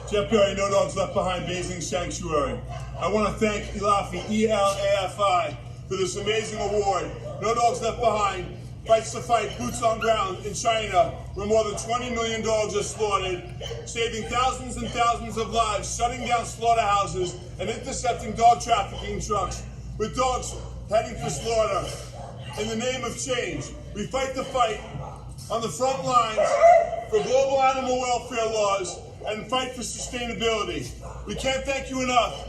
Jeff Perry, No Dogs Left Behind, Basing Sanctuary. I want to thank Elafi, E-L-A-F-I, for this amazing award. No Dogs Left Behind fights the fight, boots on ground in China, where more than 20 million dogs are slaughtered, saving thousands and thousands of lives, shutting down slaughterhouses, and intercepting dog trafficking trucks with dogs heading for slaughter. In the name of change, we fight the fight on the front lines for global animal welfare laws and fight for sustainability. We can't thank you enough.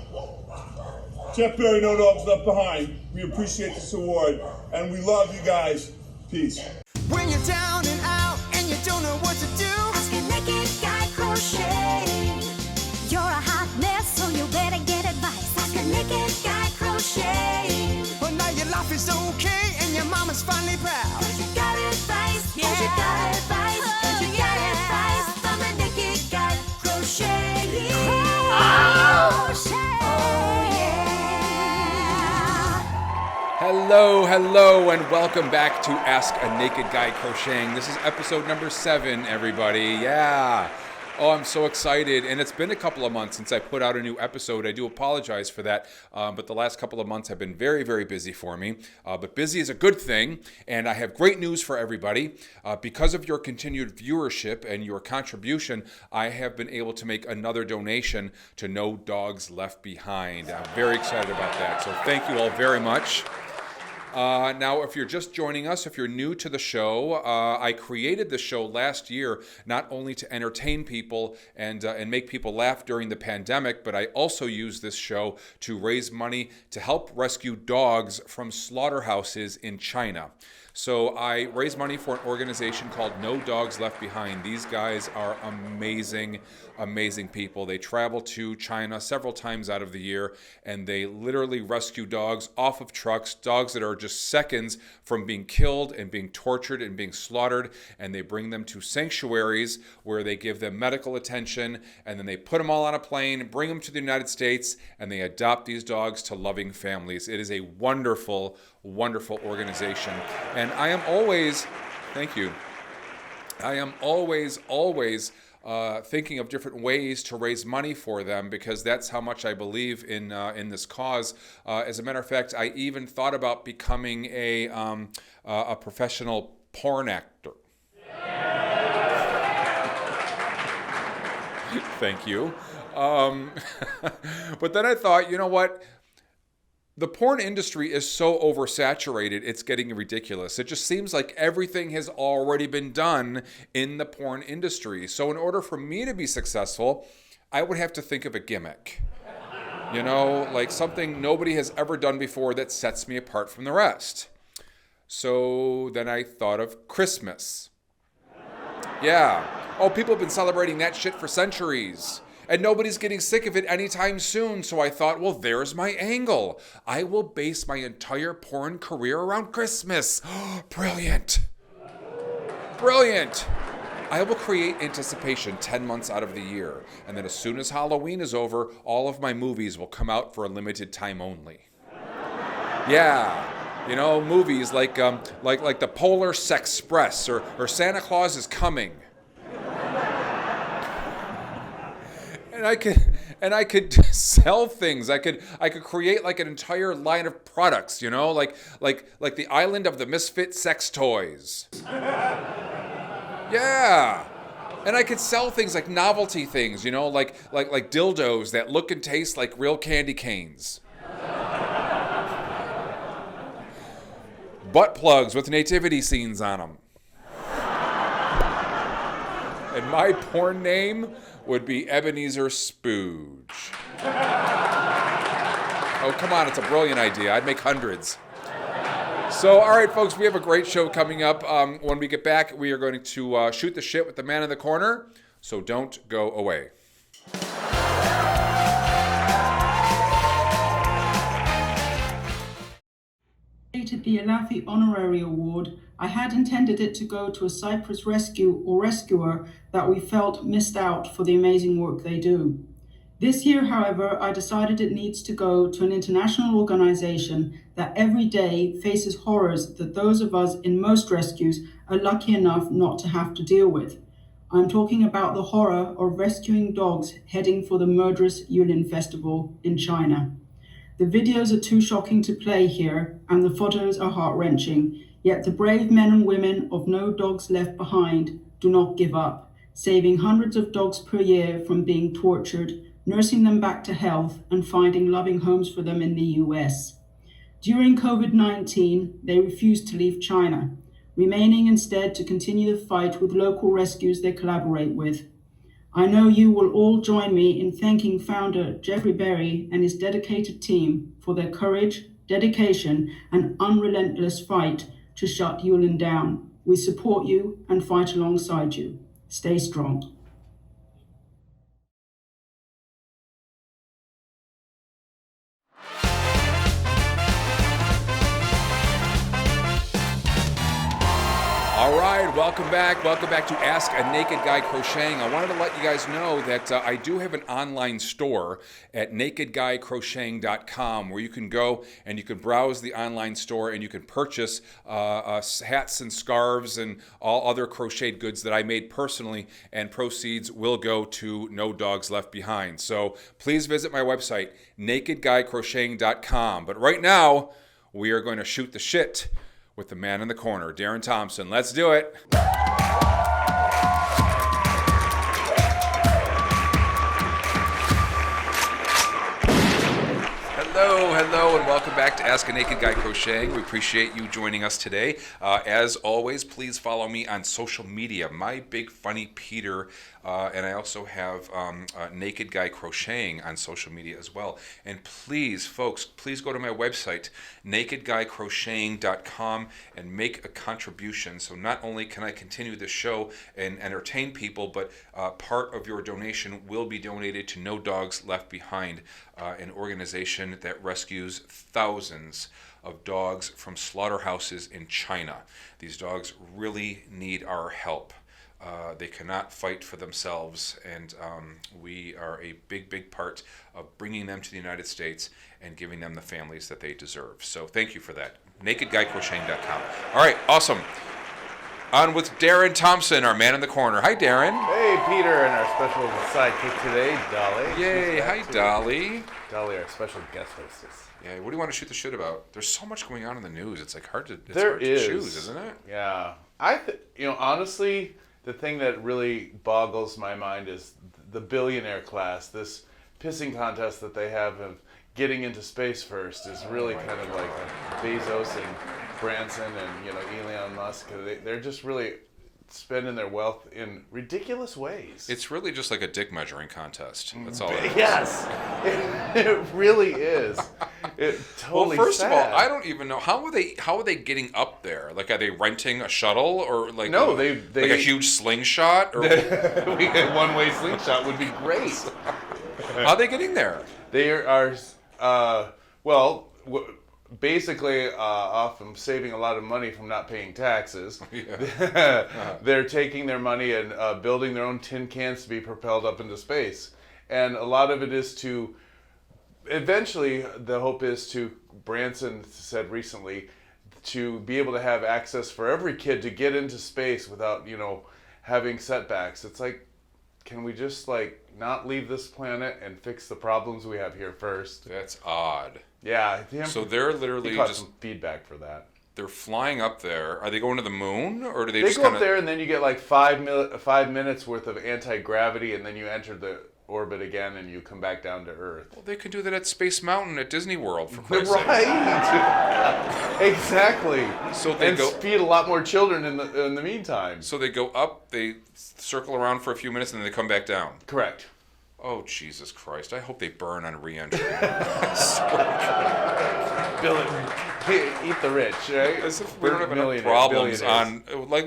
Jeff Perry, No Dogs Left Behind. We appreciate this award, and we love you guys. Peace. When you're down and out and you don't know what to do, ask a naked guy crocheting. You're a hot mess, so you better get advice. Ask a naked guy crocheting. but now your life is okay and your mama's finally proud. 'Cause you got advice, Yeah. 'cause you got advice, 'cause you got advice from a naked guy crocheting. Crochet. Oh yeah. Hello, and welcome back to Ask a Naked Guy Crocheting. This is episode number 7, everybody. Yeah. Oh, I'm so excited. And it's been a couple of months since I put out a new episode. I do apologize for that. But the last couple of months have been very, very busy for me. But busy is a good thing. And I have great news for everybody. Because of your continued viewership and your contribution, I have been able to make another donation to No Dogs Left Behind. I'm very excited about that. So thank you all very much. Now, if you're just joining us, if you're new to the show, I created the show last year not only to entertain people and make people laugh during the pandemic, but I also used this show to raise money to help rescue dogs from slaughterhouses in China. So I raise money for an organization called No Dogs Left Behind. These guys are amazing, amazing people. They travel to China several times out of the year, and they literally rescue dogs off of trucks, dogs that are just seconds from being killed and being tortured and being slaughtered, and they bring them to sanctuaries where they give them medical attention, and then they put them all on a plane, bring them to the United States, and they adopt these dogs to loving families. It is a wonderful, wonderful organization. And I am always, thank you, I am always thinking of different ways to raise money for them because that's how much I believe in this cause. As a matter of fact, I even thought about becoming a professional porn actor. Thank you. But then I thought, you know what? The porn industry is so oversaturated, it's getting ridiculous. It just seems like everything has already been done in the porn industry. So in order for me to be successful, I would have to think of a gimmick. You know, like something nobody has ever done before that sets me apart from the rest. So then I thought of Christmas. Yeah. Oh, people have been celebrating that shit for centuries. And nobody's getting sick of it anytime soon. So I thought, well, there's my angle. I will base my entire porn career around Christmas. Brilliant. Brilliant. I will create anticipation 10 months out of the year. And then as soon as Halloween is over, all of my movies will come out for a limited time only. Yeah. You know, movies like the Polar Sexpress or Santa Claus is Coming. And I could sell things. I could create like an entire line of products, you know, like the Island of the Misfit Sex Toys. Yeah. And I could sell things like novelty things, you know, like dildos that look and taste like real candy canes. Butt plugs with nativity scenes on them. And my porn name would be Ebenezer Spooge. Oh, come on, it's a brilliant idea. I'd make hundreds. So, all right, folks, we have a great show coming up. When we get back, we are going to shoot the shit with the man in the corner, so don't go away. The Elafi Honorary Award, I had intended it to go to a Cyprus rescue or rescuer that we felt missed out for the amazing work they do. This year, however, I decided it needs to go to an international organization that every day faces horrors that those of us in most rescues are lucky enough not to have to deal with. I'm talking about the horror of rescuing dogs heading for the murderous Yulin Festival in China. The videos are too shocking to play here, and the photos are heart-wrenching, yet the brave men and women of No Dogs Left Behind do not give up, saving hundreds of dogs per year from being tortured, nursing them back to health, and finding loving homes for them in the US. During COVID-19, they refused to leave China, remaining instead to continue the fight with local rescues they collaborate with. I know you will all join me in thanking founder Jeffrey Berry and his dedicated team for their courage, dedication, and unrelentless fight to shut Yulin down. We support you and fight alongside you. Stay strong. All right, welcome back. Welcome back to Ask a Naked Guy Crocheting. I wanted to let you guys know that I do have an online store at nakedguycrocheting.com where you can go and you can browse the online store and you can purchase hats and scarves and all other crocheted goods that I made personally, and proceeds will go to No Dogs Left Behind. So please visit my website, nakedguycrocheting.com. But right now, we are going to shoot the shit with the man in the corner, Darren Thompson. Let's do it. Hello, and welcome back to Ask a Naked Guy Crocheting. We appreciate you joining us today. As always, please follow me on social media, My Big Funny Peter, and I also have Naked Guy Crocheting on social media as well. And please, folks, please go to my website, nakedguycrocheting.com, and make a contribution. So not only can I continue this show and entertain people, but part of your donation will be donated to No Dogs Left Behind, an organization that rescues thousands of dogs from slaughterhouses in China. These dogs really need our help. They cannot fight for themselves, and we are a big part of bringing them to the United States and giving them the families that they deserve. So thank you for that. NakedGuyCrocheting.com. All right, awesome. On with Darren Thompson, our man in the corner. Hi, Darren. Hey, Peter, and our special sidekick today, Dolly. Yay, hi, Dolly. Dolly, our special guest hostess. Yeah, what do you want to shoot the shit about? There's so much going on in the news. It's like hard to choose, isn't it? Yeah. Honestly, the thing that really boggles my mind is the billionaire class. This pissing contest that they have of getting into space first is really kind of like Bezos and Branson and Elon Musk. They're just really spending their wealth in ridiculous ways. It's really just like a dick measuring contest. That's all it is. Yes, it really is. It totally. Well, first of all, I don't even know how are they getting up there? Like, are they renting a shuttle or like they like a huge slingshot or a one-way slingshot would be great. How are they getting there? They are basically off from saving a lot of money from not paying taxes. Yeah. They're taking their money and building their own tin cans to be propelled up into space. And a lot of it is to, eventually, the hope is to, Branson said recently, to be able to have access for every kid to get into space without, having setbacks. It's like, can we just not leave this planet and fix the problems we have here first? That's odd. Yeah. So they're literally just some feedback for that. They're flying up there. Are they going to the moon, or do they? They just go up there and then you get 5 minutes worth of anti-gravity, and then you enter the orbit again and you come back down to Earth. Well, they can do that at Space Mountain at Disney World, for Christ's sake. Right. Exactly. So they feed a lot more children in the meantime. So they go up, they circle around for a few minutes, and then they come back down. Correct. Oh, Jesus Christ. I hope they burn on re-entry. Eat the rich, right? As if we don't have enough problems we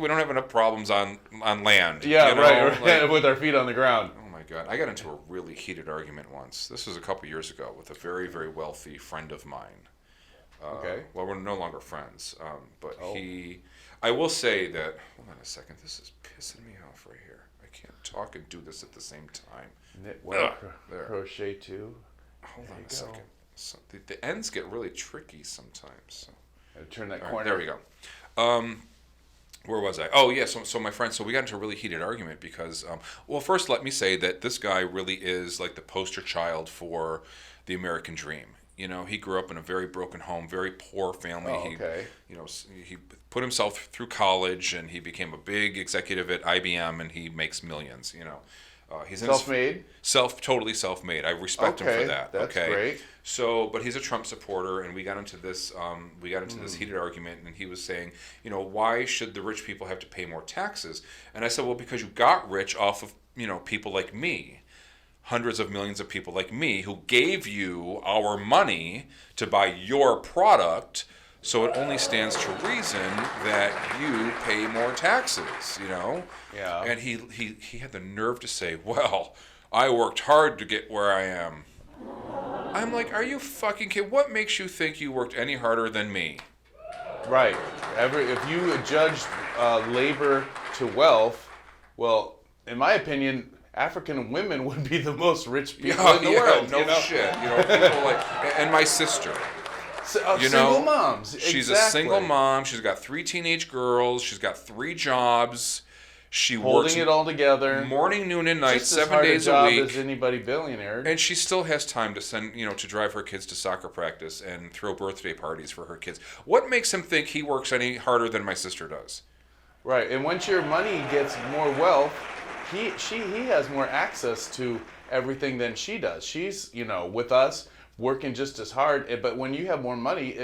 don't have enough problems on land. Yeah, right. With our feet on the ground. Oh my God. I got into a really heated argument once. This was a couple years ago with a very, very wealthy friend of mine. Okay. Well, we're no longer friends. I will say that, hold on a second, this is pissing me off right here. I can't talk and do this at the same time. Knit well, crochet too. Hold on a second. So the ends get really tricky sometimes. So. Turn that corner. There we go. Where was I? Oh, yeah. So my friend, so we got into a really heated argument because, well, first let me say that this guy really is like the poster child for the American dream. You know, he grew up in a very broken home, very poor family. Oh, okay. He put himself through college and he became a big executive at IBM and he makes millions. He's Self-made? Totally self-made. I respect him for that. That's great. So, but he's a Trump supporter, and we got into this. This heated argument, and he was saying, why should the rich people have to pay more taxes? And I said, well, because you got rich off of people like me, hundreds of millions of people like me, who gave you our money to buy your product. So it only stands to reason that you pay more taxes, Yeah. And he had the nerve to say, well, I worked hard to get where I am. I'm like, are you fucking kidding? What makes you think you worked any harder than me? Right. If you judge labor to wealth, well, in my opinion, African women would be the most rich people in the world. No shit. People like, and my sister. Single moms. She's a single mom. She's got 3 teenage girls. She's got 3 jobs. She works holding it all together, morning, noon, and night, just 7 as days hard a job week. as anybody billionaire. And she still has time to send, to drive her kids to soccer practice and throw birthday parties for her kids. What makes him think he works any harder than my sister does? Right. And once your money gets more wealth, he has more access to everything than she does. She's, with us working just as hard, but when you have more money,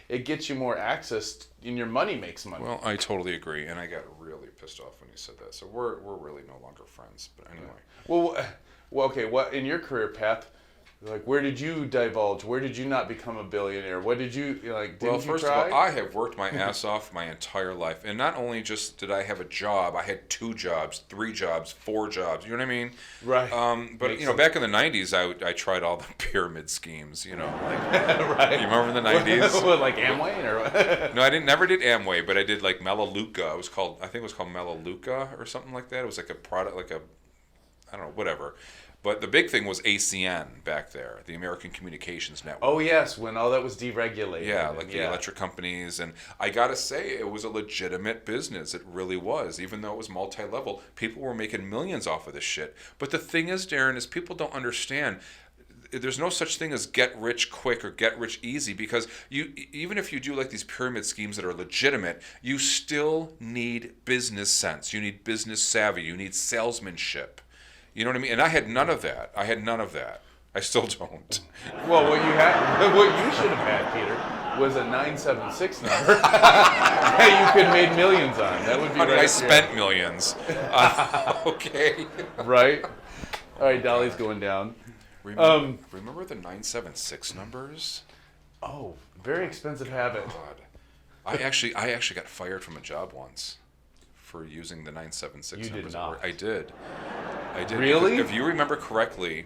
it gets you more access, and your money makes money. Well, I totally agree, and I got really pissed off when you said that. So we're really no longer friends. But anyway. Well, okay. What in your career path? Like, where did you divulge? Where did you not become a billionaire? What did you like? Didn't First you try? of all, I have worked my ass off my entire life, and not only just did I have a job, I had 2 jobs, 3 jobs, 4 jobs. You know what I mean? Right. But back in the '90s, I tried all the pyramid schemes. Like, right. You remember in the '90s? What, like Amway or what? No, never did Amway, but I did like Melaleuca. I think it was called Melaleuca or something like that. It was like a product, I don't know, whatever. But the big thing was ACN back there, the American Communications Network. Oh, yes, when all that was deregulated. Yeah, like the electric companies. And I got to say, it was a legitimate business. It really was. Even though it was multi-level, people were making millions off of this shit. But the thing is, Darren, is people don't understand. There's no such thing as get rich quick or get rich easy, because even if you do like these pyramid schemes that are legitimate, you still need business sense. You need business savvy. You need salesmanship. You know what I mean? And I had none of that. I still don't. Well, what you should have had, Peter, was a 976 number that you could have made millions on. That would be Honey, I spent millions. Okay. Right? All right, Dolly's going down. Remember the 976 numbers? Oh, very expensive habit. God. I actually got fired from a job once for using the 976 You numbers. did not. I did. Really? If you remember correctly,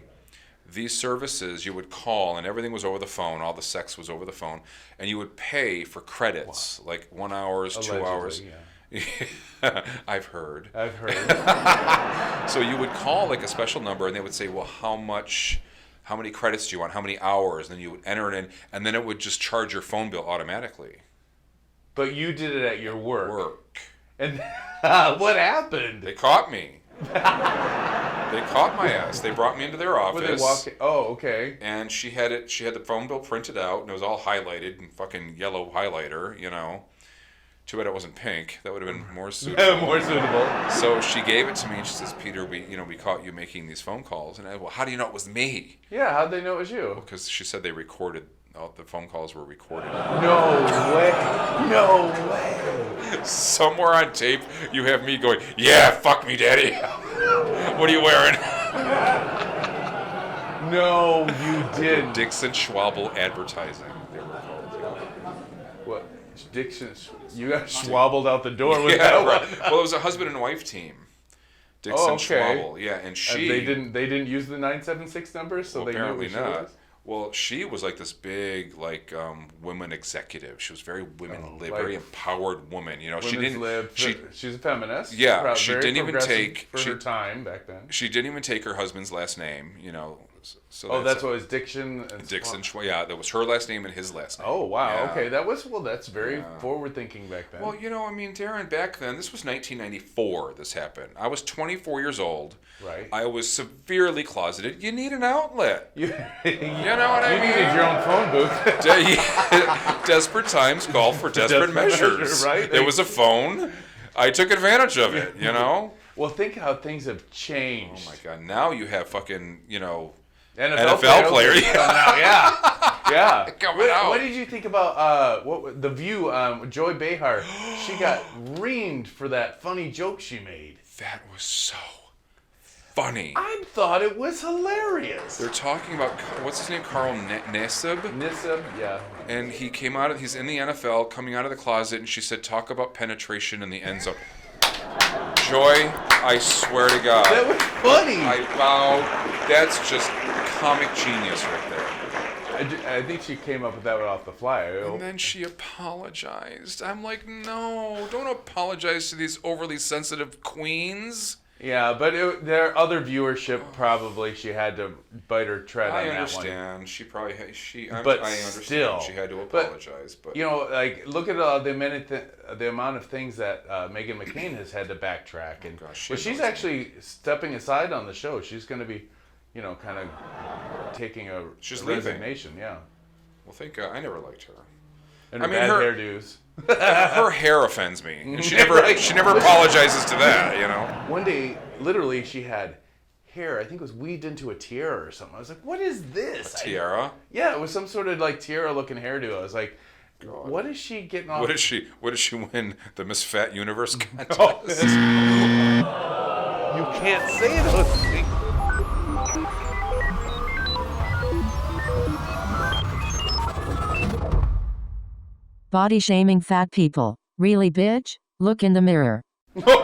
these services you would call and everything was over the phone, all the sex was over the phone, and you would pay for credits, like 1 hour, 2 hours. Yeah. I've heard. So you would call like a special number and they would say, well, how many credits do you want? How many hours? And then you would enter it in, and then it would just charge your phone bill automatically. But you did it at your work. And what happened? They caught me. They caught my ass. They brought me into their office. Okay. And she had the phone bill printed out, and it was all highlighted in fucking yellow highlighter, Too bad it wasn't pink. That would have been more suitable. More suitable. So she gave it to me, and she says, Peter, we caught you making these phone calls. And I said, well, how do you know it was me? Yeah, how'd they know it was you? Because she said they recorded. All the phone calls were recorded. No way. Somewhere on tape, you have me going, yeah, fuck me, daddy. What are you wearing? No, you didn't. Dixon Schwabel Advertising, they were called. What? Dixon, you got schwabbled out the door with Yeah, that right. one. Well, it was a husband and wife team. Dixon Schwabel, yeah, and she. And they didn't use the 976 numbers, so well, they knew apparently who she not. was? Well, she was like this big, women executive. She was very very empowered woman. She didn't. She's a feminist. Yeah, she very didn't even progressive take for her time back then. She didn't even take her husband's last name. So that's what was Dixon and Dixon. Yeah, that was her last name and his last name. Oh wow. Yeah. Okay, that's very forward thinking back then. Well, Darren, back then, this was 1994. This happened. I was 24 years old. Right. I was severely closeted. You need an outlet. You know what I You mean? needed your own phone booth. Desperate times call for desperate measures. Right? There was a phone. I took advantage of it. Well, think how things have changed. Oh my God! Now you have fucking NFL player. coming out. Yeah. Coming out. What did you think about The View? Joy Behar, she got reamed for that funny joke she made. That was so funny. I thought it was hilarious. They're talking about what's his name, Carl Nassib. Nassib, yeah. And he came out. He's in the NFL, coming out of the closet, and she said, "Talk about penetration in the end zone." Joy, I swear to God. That was funny. Wow, that's just comic genius right there. I think she came up with that one off the fly. And then she apologized. I'm like, no, don't apologize to these overly sensitive queens. Yeah, but their other viewership probably she had to bite her tread on that one. I understand. She probably I understand still, she had to apologize. But look at the amount of things that Meghan McCain has had to backtrack, and she's actually stepping aside on the show. She's going to be, kind of taking a resignation. Yeah. Well, thank God. I never liked her. And her bad hairdos. Her hair offends me, and she never apologizes to that. One day, literally, she had hair. I think it was weaved into a tiara or something. I was like, "What is this?" A tiara? Yeah, it was some sort of tiara-looking hairdo. I was like, God. What is she getting off? What did she win the Miss Fat Universe contest? You can't say those things. Body shaming fat people. Really, bitch? Look in the mirror. You did.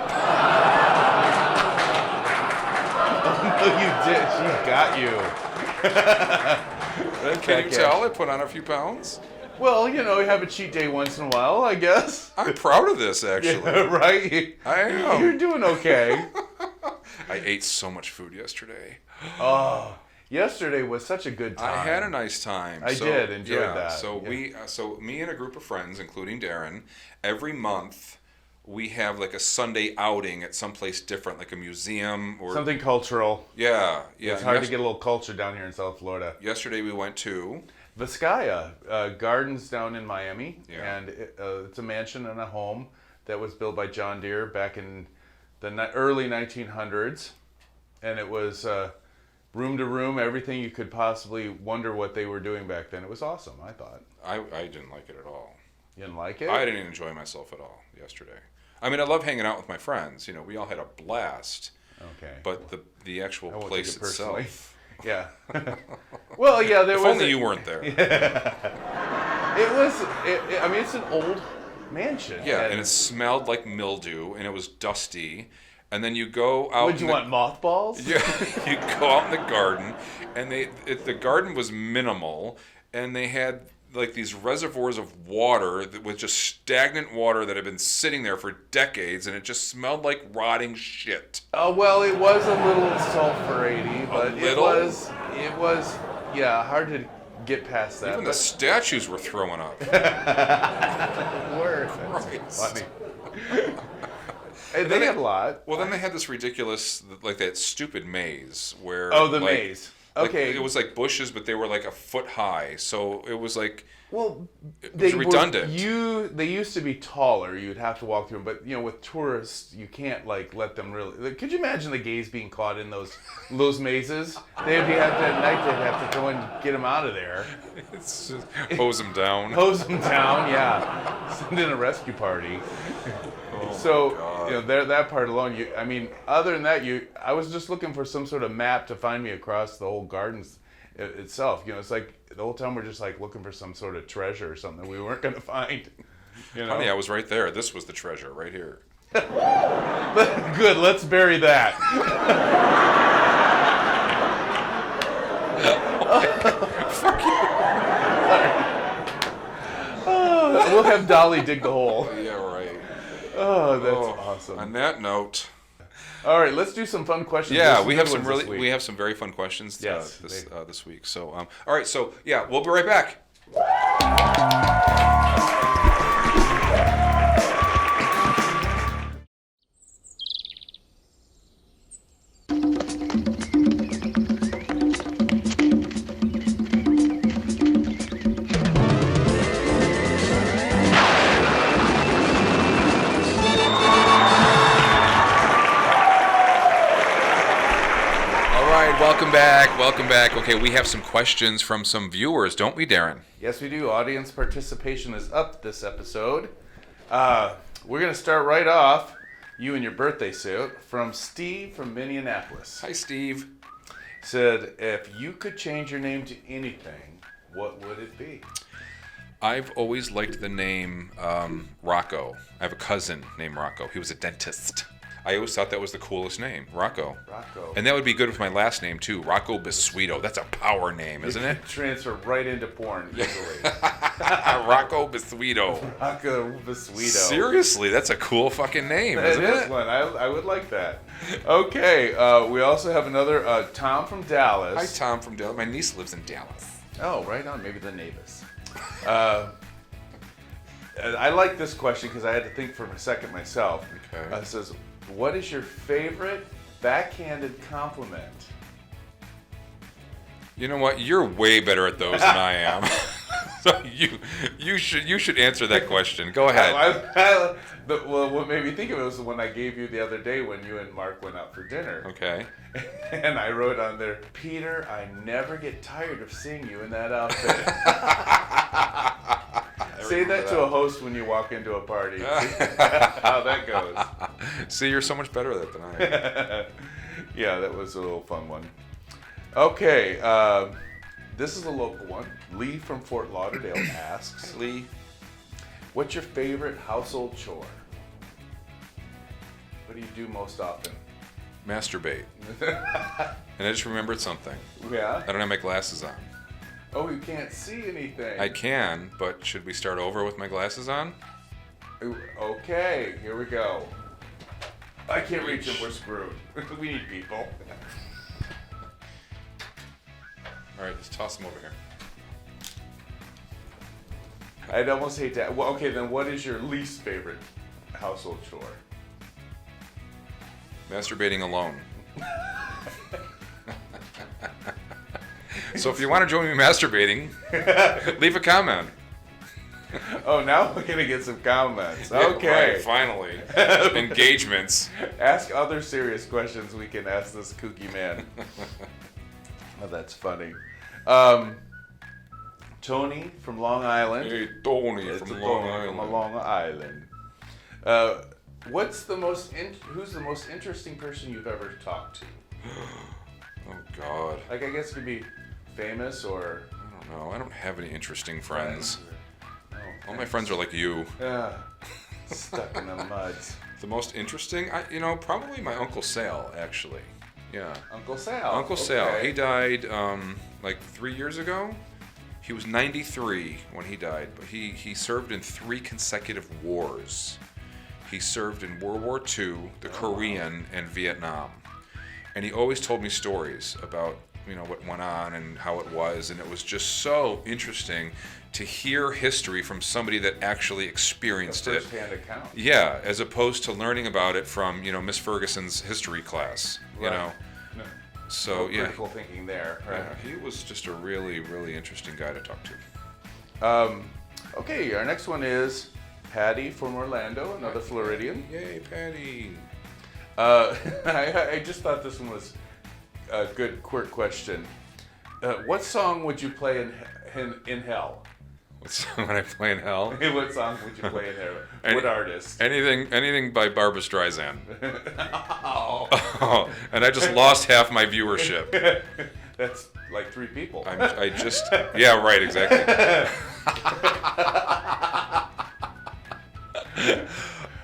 She got you. Can you tell I put on a few pounds? Well, you have a cheat day once in a while, I guess. I'm proud of this, actually. Yeah, right? I am. You're doing okay. I ate so much food yesterday. Oh, yesterday was such a good time. I had a nice time. I did enjoy that. So me and a group of friends, including Darren, every month we have like a Sunday outing at some place different, like a museum or something cultural. Yeah. It's hard to get a little culture down here in South Florida. Yesterday we went to Vizcaya Gardens down in Miami, yeah. And it's a mansion and a home that was built by John Deere back in the early 1900s, and it was room to room, everything you could possibly wonder what they were doing back then. It was awesome, I thought. I didn't like it at all. You didn't like it? I didn't enjoy myself at all yesterday. I mean, I love hanging out with my friends. We all had a blast. Okay. But the actual place itself. Yeah. Well, yeah, there was. If only you weren't there. I mean, it's an old mansion. Yeah, and it smelled like mildew, and it was dusty. And then you go out. Would you want mothballs? Yeah, you go out in the garden, and the garden was minimal, and they had like these reservoirs of water with just stagnant water that had been sitting there for decades, and it just smelled like rotting shit. Oh well, it was a little sulfuratey, but it was hard to get past that. Even the statues were throwing up. Funny. They had a lot. Well, then they had this ridiculous, like that stupid maze where. Oh, the maze. Okay. It was like bushes, but they were like a foot high, so it was like. Well, it was redundant. They used to be taller. You'd have to walk through them, but with tourists, you can't let them really. Could you imagine the gays being caught in those mazes? They'd have to at night. They'd have to go and get them out of there. It's just hose them down. Hose them down, yeah. Send in a rescue party. That part alone. Other than that, I was just looking for some sort of map to find me across the whole gardens itself. It's like the whole time we're just looking for some sort of treasure or something we weren't going to find. Honey, I was right there. This was the treasure right here. Good. Let's bury that. Fuck you. We'll have Dolly dig the hole. Yeah, right. Oh, that's awesome. On that note, All right, let's do some fun questions. Yeah, There's we have good some ones this week. we have some very fun questions Yes, this week. So, all right, so yeah, we'll be right back. Welcome back. Okay, we have some questions from some viewers, don't we, Darren? Yes, we do. Audience participation is up this episode. We're going to start right off, you in your birthday suit, from Steve from Minneapolis. Hi, Steve. Said, if you could change your name to anything, what would it be? I've always liked the name Rocco. I have a cousin named Rocco. He was a dentist. I always thought that was the coolest name, Rocco. Rocco. And that would be good with my last name, too, Rocco Bisuito. That's a power name, isn't it? Transfer right into porn easily. Rocco Bisuito. Rocco Bisuito. Seriously, that's a cool fucking name, isn't it? It is one. I would like that. Okay, we also have another, Tom from Dallas. Hi, Tom from Dallas. My niece lives in Dallas. Oh, right on. Maybe the neighbors. I like this question because I had to think for a second myself. Okay. It says, what is your favorite backhanded compliment? You know what? You're way better at those than I am. So you should answer that question. Go ahead. Well, what made me think of it was the one I gave you the other day when you and Mark went out for dinner. Okay. And I wrote on there, Peter, I never get tired of seeing you in that outfit. Say that to a host when you walk into a party. How that goes. See, you're so much better at it than I am. Yeah, that was a little fun one. Okay, this is a local one. Lee from Fort Lauderdale asks, Lee, what's your favorite household chore? What do you do most often? masturbate. And I just remembered something. Yeah? I don't have my glasses on. Oh, you can't see anything. I can, but should we start over with my glasses on? Okay, here we go. I can't reach them, we're screwed. We need people. All right, just toss them over here. I'd almost hate that. Well, okay, then what is your least favorite household chore? Masturbating alone. So if you want to join me masturbating, leave a comment. Oh, now we're going to get some comments. Yeah, Okay. right, finally. Engagements. Ask other serious questions we can ask this kooky man. Oh, that's funny. Tony from Long Island. Hey, Tony It's from a Long Tony from Island. Long Island. Who's the most interesting person you've ever talked to? Oh, God. Like, I guess it could be famous or... I don't know. I don't have any interesting friends. Oh, All my friends are like you. Stuck in the muds. The most interesting? Probably my Uncle Sal, actually. Yeah. Uncle Sal. Uncle Sal. Okay. He died like 3 years ago. He was 93 when he died, but he served in 3 consecutive wars. He served in World War II, the Korean, and Vietnam. And he always told me stories about, what went on and how it was, and it was just so interesting to hear history from somebody that actually experienced it. First-hand account. Yeah, as opposed to learning about it from, Miss Ferguson's history class, Right. No. So, yeah. Critical thinking there. Right. Yeah, he was just a really, really interesting guy to talk to. Okay, our next one is Patty from Orlando, another Floridian. Yay, Patty. I just thought this one was a good, quick question. What song would you play in hell? What song would I play in hell? What song would you play in hell? What artist? Anything by Barbra Streisand. Oh. Oh, and I just lost half my viewership. That's like 3 people. Yeah, right, exactly.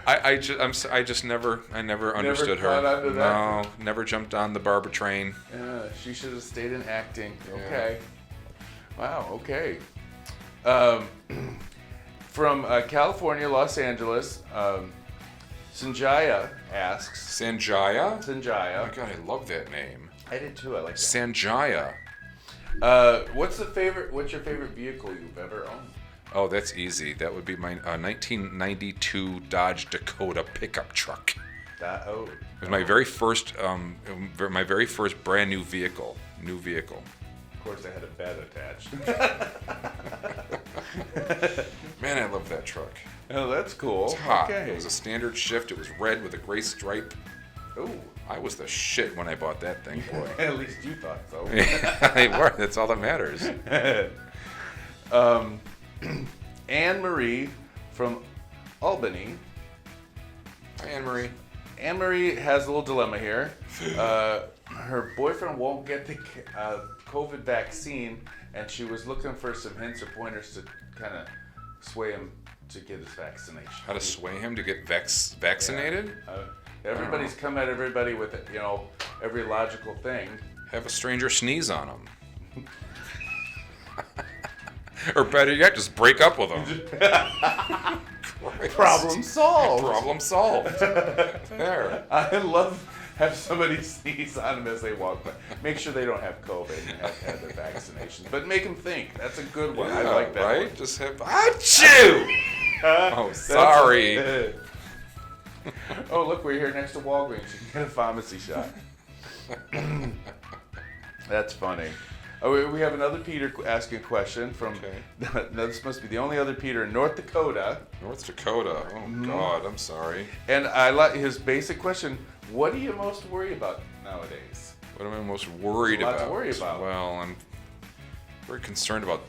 I never understood caught her. onto that? No, never jumped on the Barbra train. Yeah, she should have stayed in acting. Okay. Wow, okay. From California, Los Angeles, Sanjaya asks. Sanjaya? Sanjaya. Oh my God, I love that name. I did too. I like that. Sanjaya. What's your favorite vehicle you've ever owned? Oh, that's easy. That would be my 1992 Dodge Dakota pickup truck. It was my very first brand new vehicle. Of course, I had a bed attached. Man, I love that truck. Oh, that's cool. It's hot. Okay. It was a standard shift. It was red with a gray stripe. Ooh. I was the shit when I bought that thing, boy. At least you thought so. They were. That's all that matters. Anne-Marie from Albany. Hi, Anne-Marie. Anne-Marie has a little dilemma here. Her boyfriend won't get the COVID vaccine, and she was looking for some hints or pointers to kind of sway him to get his vaccination. How to sway him to get vaccinated? Yeah. Everybody's come at everybody with, every logical thing. Have a stranger sneeze on him. Or better yet, just break up with him. Problem solved. Problem solved. There. I love have somebody sneeze on them as they walk by. Make sure they don't have COVID and have had their vaccinations. But make them think. That's a good one. Yeah, I like that right? one. Just have, achoo! Oh, sorry. Oh, look, we're here next to Walgreens. You can get a pharmacy shot. That's funny. Oh, we have another Peter asking a question from. Okay. This must be the only other Peter in North Dakota. North Dakota. Oh God, I'm sorry. And I like his basic question: what are you most worried about nowadays? What am I most worried about? There's a lot to worry about. Well, I'm very concerned about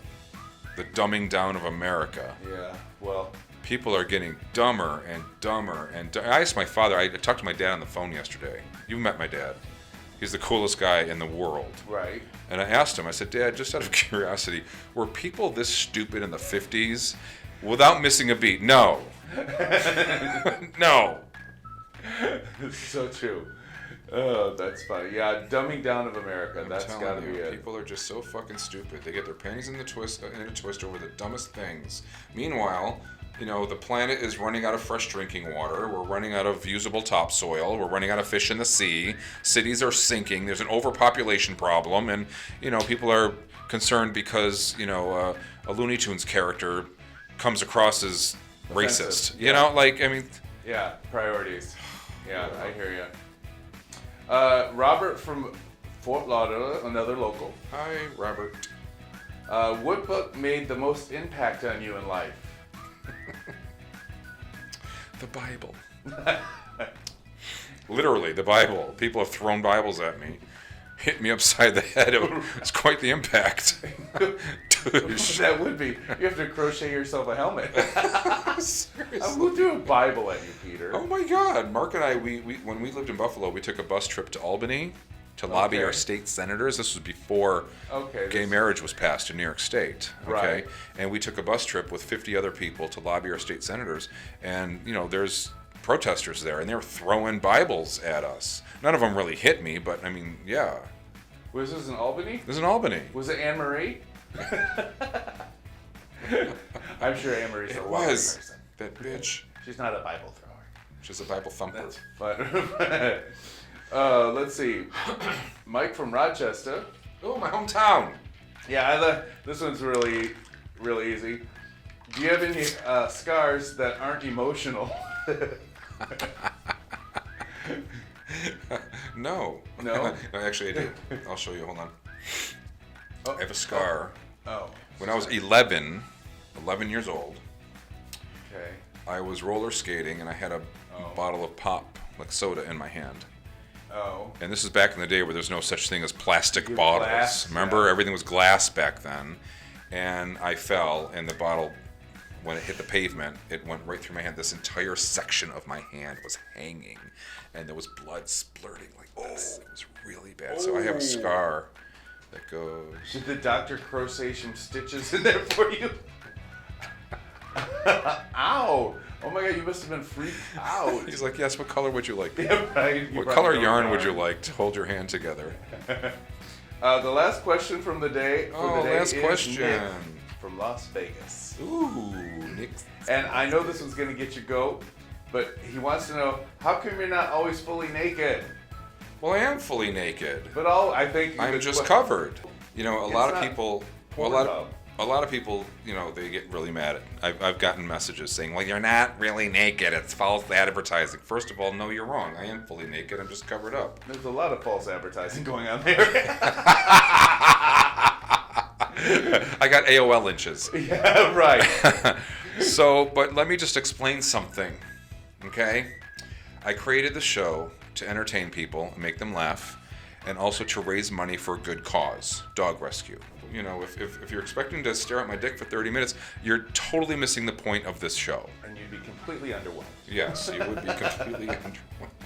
the dumbing down of America. Yeah. Well. People are getting dumber and dumber and I asked my father. I talked to my dad on the phone yesterday. You met my dad. He's the coolest guy in the world. Right. And I asked him, I said, Dad, just out of curiosity, were people this stupid in the 50s without missing a beat? No. No. So true. Oh, that's funny. Yeah, dumbing down of America. That's got to be it. People are just so fucking stupid. They get their panties in a twist over the dumbest things. Meanwhile, the planet is running out of fresh drinking water. We're running out of usable topsoil. We're running out of fish in the sea. Cities are sinking. There's an overpopulation problem. And, people are concerned because, a Looney Tunes character comes across as racist. Yeah, priorities. Yeah, I hear you. Robert from Fort Lauderdale, another local. Hi, Robert. What book made the most impact on you in life? The Bible. Literally, the Bible. People have thrown Bibles at me, hit me upside the head. It's quite the impact. That would be. You have to crochet yourself a helmet. Seriously. We'll do a Bible at you, Peter. Oh my God. Mark and I, we when we lived in Buffalo, we took a bus trip to Albany to lobby our state senators. This was before gay marriage was passed in New York State. Okay. Right. And we took a bus trip with 50 other people to lobby our state senators. And, there's protesters there, and they were throwing Bibles at us. None of them really hit me, but, yeah. Was this in Albany? This is in Albany. Was it Anne-Marie? I'm sure Anne-Marie's a lovely person. That bitch. She's not a Bible thrower. She's a Bible thumper. That's fun. Let's see. Mike from Rochester. Oh, my hometown. Yeah, this one's really, really easy. Do you have any scars that aren't emotional? No. No? No, actually, I do. I'll show you. Hold on. Oh. I have a scar. Oh. When I was 11 years old, Okay. I was roller skating and I had a bottle of pop, like soda, in my hand. Oh. And this is back in the day where there's no such thing as plastic bottles. Glass, Remember? yeah. Everything was glass back then. And I fell, and the bottle, when it hit the pavement, it went right through my hand. This entire section of my hand was hanging, and there was blood splurting like this. It was really bad. So I have a scar that goes... Did the doctor crochet some stitches in there for you? Ow! Oh my God, you must have been freaked out. He's like, yes, what color would you like? Yeah, right. What color yarn would you like to hold your hand together? The last question from the day. Last is question. Nick from Las Vegas. Ooh, Nick. And I know this one's going to get you go. But he wants to know, how come you're not always fully naked? Well, I am fully naked. But I think I'm just covered. You know, a lot of people, you know, they get really mad at. I've gotten messages saying, "Well, you're not really naked. It's false advertising." First of all, no, you're wrong. I am fully naked. I'm just covered up. There's a lot of false advertising going on there. I got AOL inches. Yeah, right. So, but let me just explain something, okay? I created the show to entertain people and make them laugh, and also to raise money for a good cause, dog rescue. You know, if you're expecting to stare at my dick for 30 minutes, you're totally missing the point of this show. And you'd be completely underwhelmed. Yes, you would be completely underwhelmed.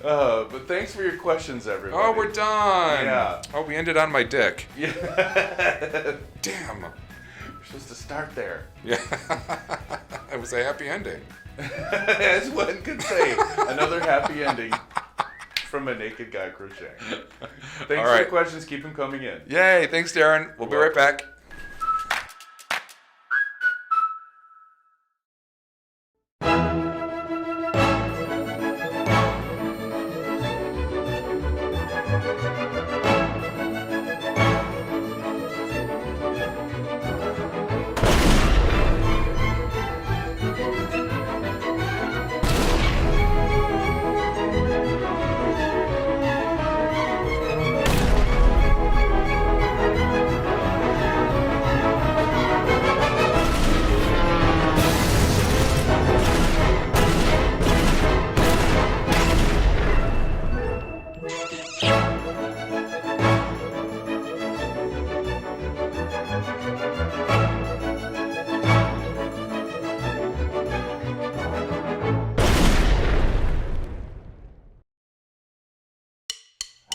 But thanks for your questions, everybody. Oh, we're done. Yeah. Oh, we ended on my dick. Yeah. Damn. You're supposed to start there. Yeah. It was a happy ending. As one could say. Another happy ending from a naked guy crocheting. Thanks for the questions. Keep them coming in. Yay. Thanks, Darren. We'll be right back.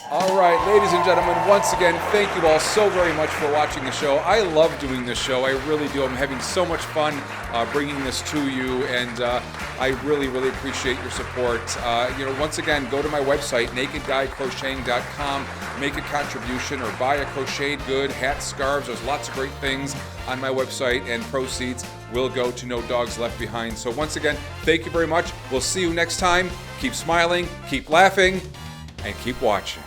All right, ladies and gentlemen, once again, thank you all so very much for watching the show. I love doing this show. I really do. I'm having so much fun bringing this to you, and I really, really appreciate your support. Once again, go to my website, nakedguycrocheting.com, make a contribution or buy a crocheted good, hats, scarves. There's lots of great things on my website, and proceeds will go to No Dogs Left Behind. So once again, thank you very much. We'll see you next time. Keep smiling, keep laughing, and keep watching.